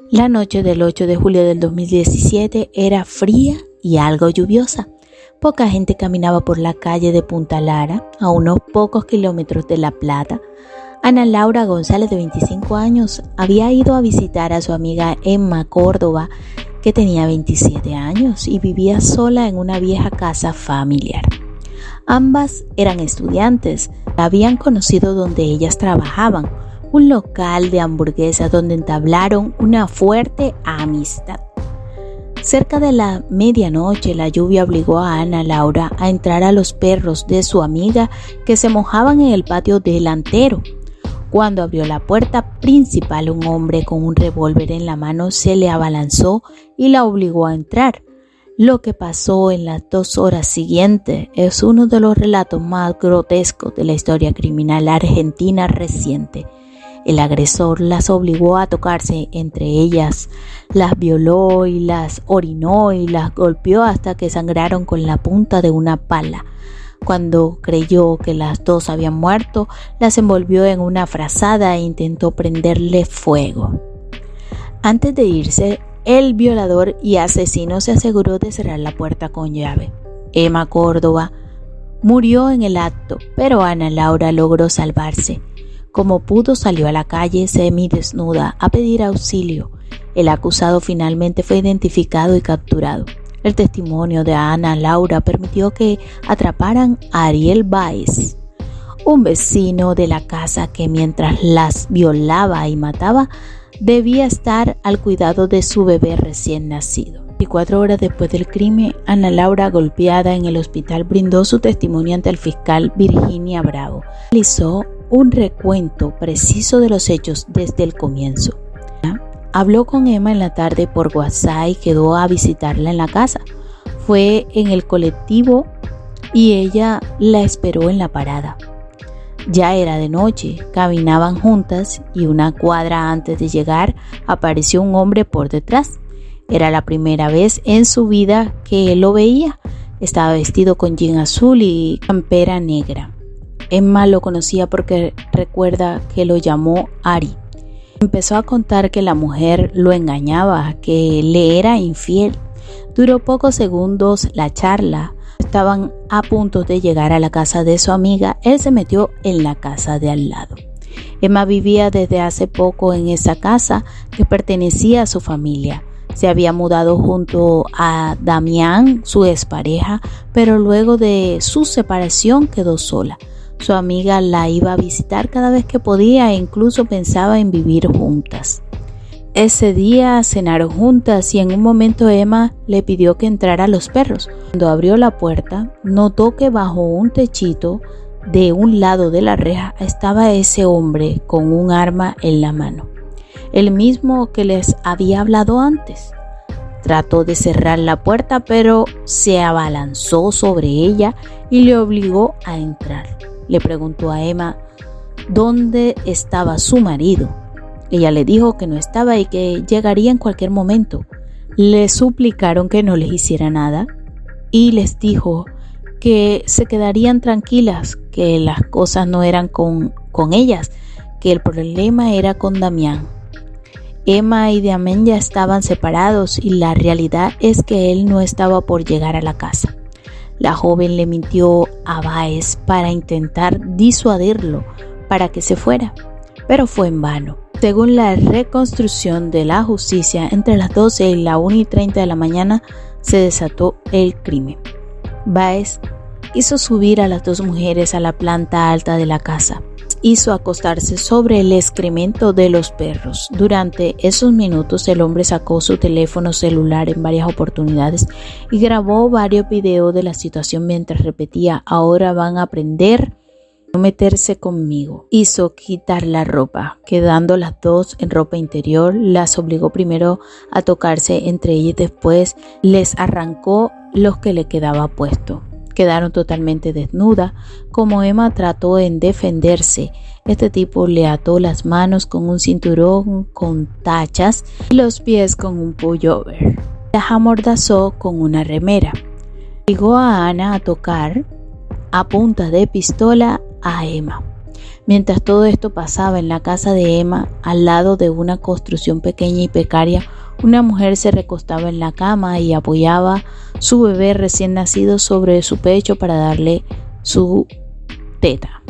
La noche del 8 de julio del 2017 era fría y algo lluviosa. Poca gente caminaba por la calle de Punta Lara, a unos pocos kilómetros de La Plata. Ana Laura González, de 25 años, había ido a visitar a su amiga Emma Córdoba, que tenía 27 años y vivía sola en una vieja casa familiar. Ambas eran estudiantes, la habían conocido donde ellas trabajaban, un local de hamburguesas donde entablaron una fuerte amistad. Cerca de la medianoche, la lluvia obligó a Ana Laura a entrar a los perros de su amiga que se mojaban en el patio delantero. Cuando abrió la puerta principal, un hombre con un revólver en la mano se le abalanzó y la obligó a entrar. Lo que pasó en las 2 horas siguientes es uno de los relatos más grotescos de la historia criminal argentina reciente. El agresor las obligó a tocarse entre ellas, las violó y las orinó y las golpeó hasta que sangraron con la punta de una pala. Cuando creyó que las dos habían muerto, las envolvió en una frazada e intentó prenderle fuego. Antes de irse, el violador y asesino se aseguró de cerrar la puerta con llave. Emma Córdoba murió en el acto, pero Ana Laura logró salvarse. Como pudo, salió a la calle semidesnuda a pedir auxilio. El acusado finalmente fue identificado y capturado. El testimonio de Ana Laura permitió que atraparan a Ariel Báez, un vecino de la casa que mientras las violaba y mataba, debía estar al cuidado de su bebé recién nacido. 24 horas después del crimen, Ana Laura, golpeada en el hospital, brindó su testimonio ante el fiscal Virginia Bravo. Realizó un recuento preciso de los hechos desde el comienzo. Habló con Emma en la tarde por WhatsApp y quedó a visitarla en la casa. Fue en el colectivo y ella la esperó en la parada. Ya era de noche, caminaban juntas y una cuadra antes de llegar apareció un hombre por detrás. Era la primera vez en su vida que él lo veía. Estaba vestido con jean azul y campera negra. Emma lo conocía porque recuerda que lo llamó Ari. Empezó a contar que la mujer lo engañaba, que le era infiel. Duró pocos segundos la charla. Estaban a punto de llegar a la casa de su amiga. Él se metió en la casa de al lado. Emma vivía desde hace poco en esa casa que pertenecía a su familia. Se había mudado junto a Damián, su expareja, pero luego de su separación quedó sola. Su amiga la iba a visitar cada vez que podía e incluso pensaba en vivir juntas. Ese día cenaron juntas y en un momento Emma le pidió que entrara a los perros. Cuando abrió la puerta, notó que bajo un techito de un lado de la reja estaba ese hombre con un arma en la mano, el mismo que les había hablado antes. Trató de cerrar la puerta, pero se abalanzó sobre ella y le obligó a entrar. Le preguntó a Emma dónde estaba su marido. Ella le dijo que no estaba y que llegaría en cualquier momento. Le suplicaron que no les hiciera nada y les dijo que se quedarían tranquilas, que las cosas no eran con ellas, que el problema era con Damián. Emma y Damián ya estaban separados y la realidad es que él no estaba por llegar a la casa. La joven le mintió a Báez para intentar disuadirlo para que se fuera, pero fue en vano. Según la reconstrucción de la justicia, entre las 12 y la 1:30 de la mañana se desató el crimen. Báez hizo subir a las 2 mujeres a la planta alta de la casa. Hizo acostarse sobre el excremento de los perros. Durante esos minutos el hombre sacó su teléfono celular en varias oportunidades y grabó varios videos de la situación mientras repetía: ahora van a aprender a no meterse conmigo. Hizo quitar la ropa, quedando las 2 en ropa interior. Las obligó primero a tocarse entre ellas, después les arrancó los que le quedaba puesto. Quedaron totalmente desnudas. Como Emma trató en defenderse, este tipo le ató las manos con un cinturón con tachas y los pies con un pullover. Las amordazó con una remera. Obligó a Ana a tocar a punta de pistola a Emma. Mientras todo esto pasaba en la casa de Emma, al lado de una construcción pequeña y precaria, una mujer se recostaba en la cama y apoyaba su bebé recién nacido sobre su pecho para darle su teta.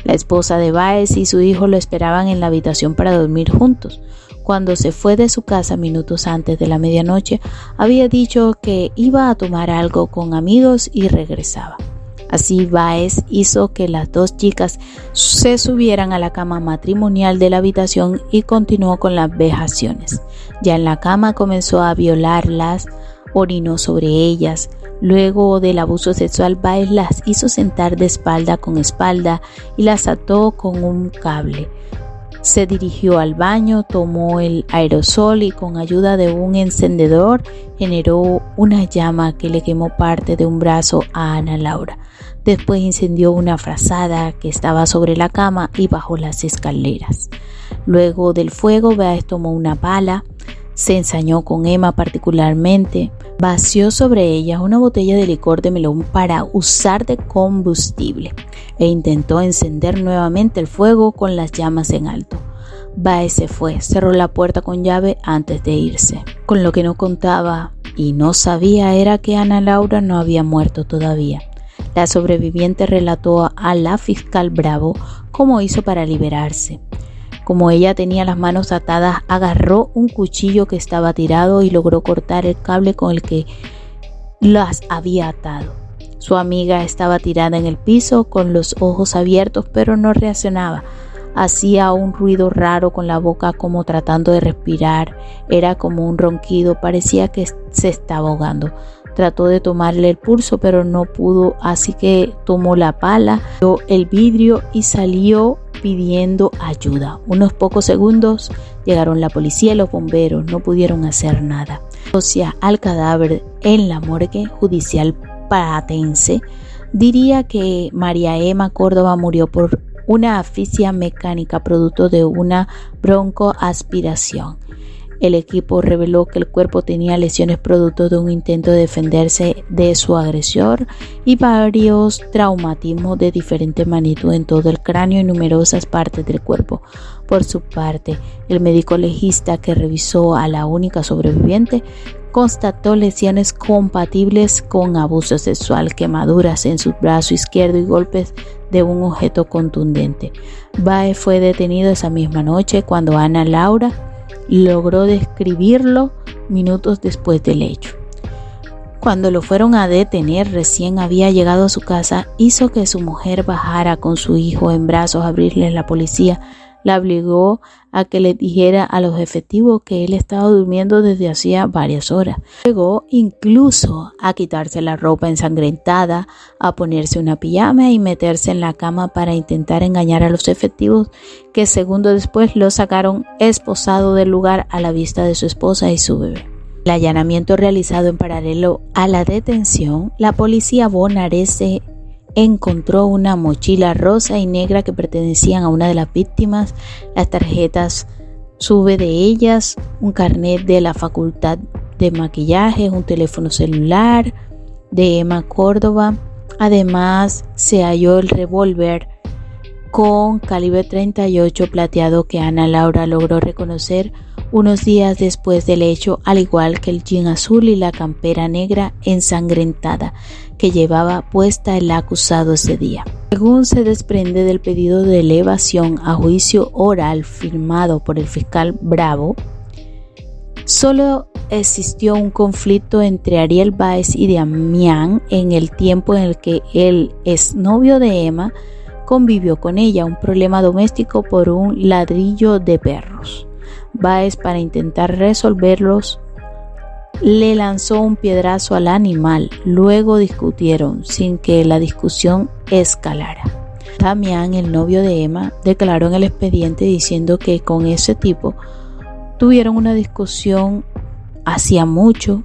La esposa de Baez y su hijo lo esperaban en la habitación para dormir juntos. Cuando se fue de su casa minutos antes de la medianoche, había dicho que iba a tomar algo con amigos y regresaba. Así Baez hizo que las dos chicas se subieran a la cama matrimonial de la habitación y continuó con las vejaciones. Ya en la cama comenzó a violarlas, orinó sobre ellas. Luego del abuso sexual, Baez las hizo sentar de espalda con espalda y las ató con un cable. Se dirigió al baño, tomó el aerosol y con ayuda de un encendedor generó una llama que le quemó parte de un brazo a Ana Laura. Después incendió una frazada que estaba sobre la cama y bajó las escaleras. Luego del fuego, Baez tomó una pala, se ensañó con Emma particularmente, vació sobre ella una botella de licor de melón para usar de combustible e intentó encender nuevamente el fuego con las llamas en alto. Baez se fue, cerró la puerta con llave antes de irse. Con lo que no contaba y no sabía era que Ana Laura no había muerto todavía. La sobreviviente relató a la fiscal Bravo cómo hizo para liberarse. Como ella tenía las manos atadas, agarró un cuchillo que estaba tirado y logró cortar el cable con el que las había atado. Su amiga estaba tirada en el piso con los ojos abiertos, pero no reaccionaba. Hacía un ruido raro con la boca como tratando de respirar. Era como un ronquido, parecía que se estaba ahogando. Trató de tomarle el pulso, pero no pudo, así que tomó la pala, dio el vidrio y salió pidiendo ayuda. Unos pocos segundos llegaron la policía y los bomberos, no pudieron hacer nada. Al cadáver en la morgue judicial patense, diría que María Emma Córdoba murió por una asfixia mecánica producto de una broncoaspiración. El equipo reveló que el cuerpo tenía lesiones producto de un intento de defenderse de su agresor y varios traumatismos de diferente magnitud en todo el cráneo y numerosas partes del cuerpo. Por su parte, el médico legista que revisó a la única sobreviviente constató lesiones compatibles con abuso sexual, quemaduras en su brazo izquierdo y golpes de un objeto contundente. Baez fue detenido esa misma noche cuando Ana Laura logró describirlo minutos después del hecho. Cuando lo fueron a detener, recién había llegado a su casa, hizo que su mujer bajara con su hijo en brazos a abrirle la policía. La obligó a que le dijera a los efectivos que él estaba durmiendo desde hacía varias horas. Llegó incluso a quitarse la ropa ensangrentada, a ponerse una pijama y meterse en la cama para intentar engañar a los efectivos que segundos después lo sacaron esposado del lugar a la vista de su esposa y su bebé. El allanamiento realizado en paralelo a la detención, la policía bonaerense encontró una mochila rosa y negra que pertenecían a una de las víctimas, las tarjetas SUBE de ellas, un carnet de la facultad de maquillaje, un teléfono celular de Emma Córdoba. Además, se halló el revólver con calibre 38 plateado que Ana Laura logró reconocer unos días después del hecho, al igual que el jean azul y la campera negra ensangrentada que llevaba puesta el acusado ese día. Según se desprende del pedido de elevación a juicio oral firmado por el fiscal Bravo, solo existió un conflicto entre Ariel Baez y Damián en el tiempo en el que el exnovio de Emma convivió con ella, un problema doméstico por un ladrillo de perros. Baez, para intentar resolverlos, le lanzó un piedrazo al animal. Luego discutieron sin que la discusión escalara. Damián, el novio de Emma, declaró en el expediente diciendo que con ese tipo tuvieron una discusión hacía mucho.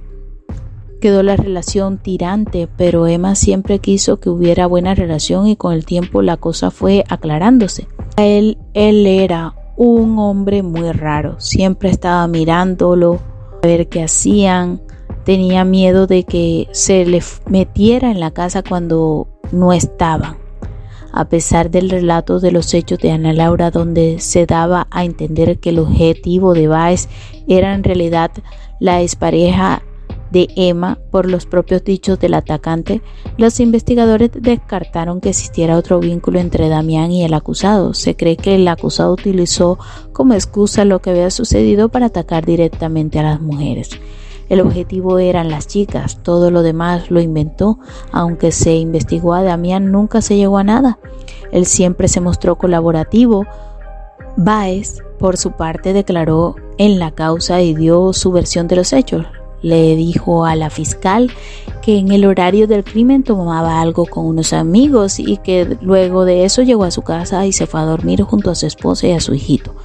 Quedó la relación tirante, pero Emma siempre quiso que hubiera buena relación y con el tiempo la cosa fue aclarándose. Él era un hombre muy raro, siempre estaba mirándolo, a ver qué hacían, tenía miedo de que se le metiera en la casa cuando no estaban. A pesar del relato de los hechos de Ana Laura, donde se daba a entender que el objetivo de Báez era en realidad la expareja de Emma, por los propios dichos del atacante, los investigadores descartaron que existiera otro vínculo entre Damián y el acusado. Se cree que el acusado utilizó como excusa lo que había sucedido para atacar directamente a las mujeres. El objetivo eran las chicas, todo lo demás lo inventó. Aunque se investigó a Damián, nunca se llegó a nada. Él siempre se mostró colaborativo. Báez, por su parte, declaró en la causa y dio su versión de los hechos. Le dijo a la fiscal que en el horario del crimen tomaba algo con unos amigos y que luego de eso llegó a su casa y se fue a dormir junto a su esposa y a su hijito.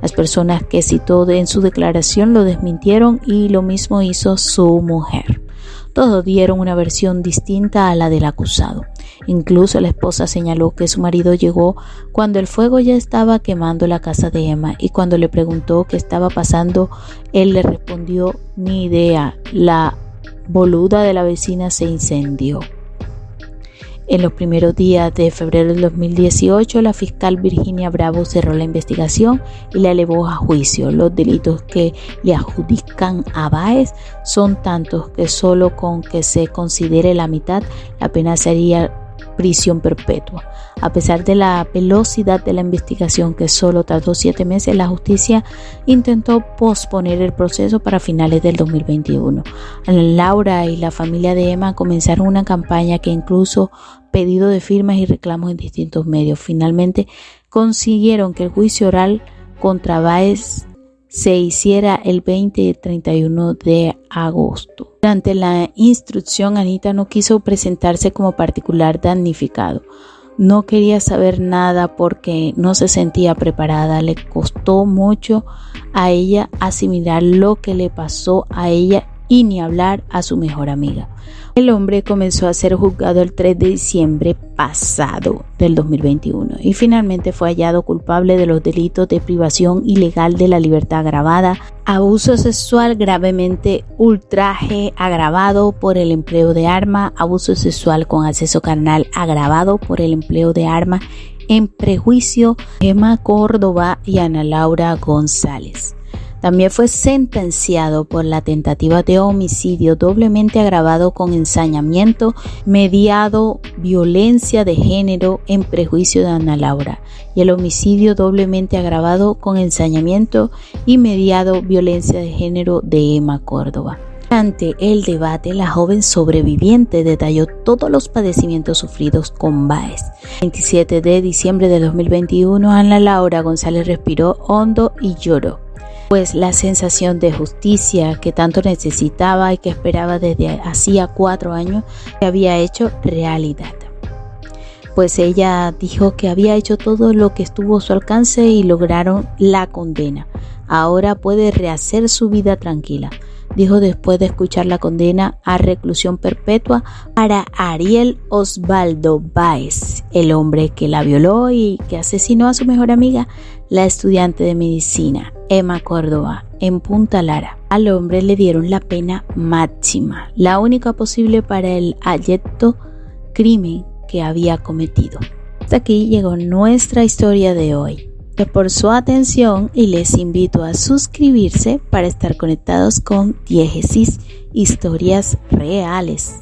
Las personas que citó en su declaración lo desmintieron y lo mismo hizo su mujer. Todos dieron una versión distinta a la del acusado. Incluso la esposa señaló que su marido llegó cuando el fuego ya estaba quemando la casa de Emma y cuando le preguntó qué estaba pasando, él le respondió: "Ni idea, la boluda de la vecina se incendió". En los primeros días de febrero del 2018, la fiscal Virginia Bravo cerró la investigación y la elevó a juicio. Los delitos que le adjudican a Báez son tantos que solo con que se considere la mitad, la pena sería prisión perpetua. A pesar de la velocidad de la investigación, que solo tardó 7 meses, la justicia intentó posponer el proceso para finales del 2021. Ana Laura y la familia de Emma comenzaron una campaña que incluso pedido de firmas y reclamos en distintos medios. Finalmente consiguieron que el juicio oral contra Báez se hiciera el 20 y 31 de agosto. Durante la instrucción, Anita no quiso presentarse como particular damnificado. No quería saber nada porque no se sentía preparada. Le costó mucho a ella asimilar lo que le pasó a ella y ni hablar a su mejor amiga. El hombre comenzó a ser juzgado el 3 de diciembre pasado del 2021 y finalmente fue hallado culpable de los delitos de privación ilegal de la libertad agravada, abuso sexual gravemente, ultraje agravado por el empleo de arma, abuso sexual con acceso carnal agravado por el empleo de arma, en prejuicio Emma Córdoba y Ana Laura González. También fue sentenciado por la tentativa de homicidio doblemente agravado con ensañamiento, mediado violencia de género en prejuicio de Ana Laura, y el homicidio doblemente agravado con ensañamiento y mediado violencia de género de Emma Córdoba. Durante el debate, la joven sobreviviente detalló todos los padecimientos sufridos con Báez. El 27 de diciembre de 2021, Ana Laura González respiró hondo y lloró, pues la sensación de justicia que tanto necesitaba y que esperaba desde hacía 4 años se había hecho realidad. Pues ella dijo que había hecho todo lo que estuvo a su alcance y lograron la condena. Ahora puede rehacer su vida tranquila, dijo después de escuchar la condena a reclusión perpetua para Ariel Osvaldo Báez, el hombre que la violó y que asesinó a su mejor amiga, la estudiante de medicina Emma Córdoba, en Punta Lara. Al hombre le dieron la pena máxima, la única posible para el abyecto crimen que había cometido. Hasta aquí llegó nuestra historia de hoy. Gracias por su atención y les invito a suscribirse para estar conectados con Diégesis Historias Reales.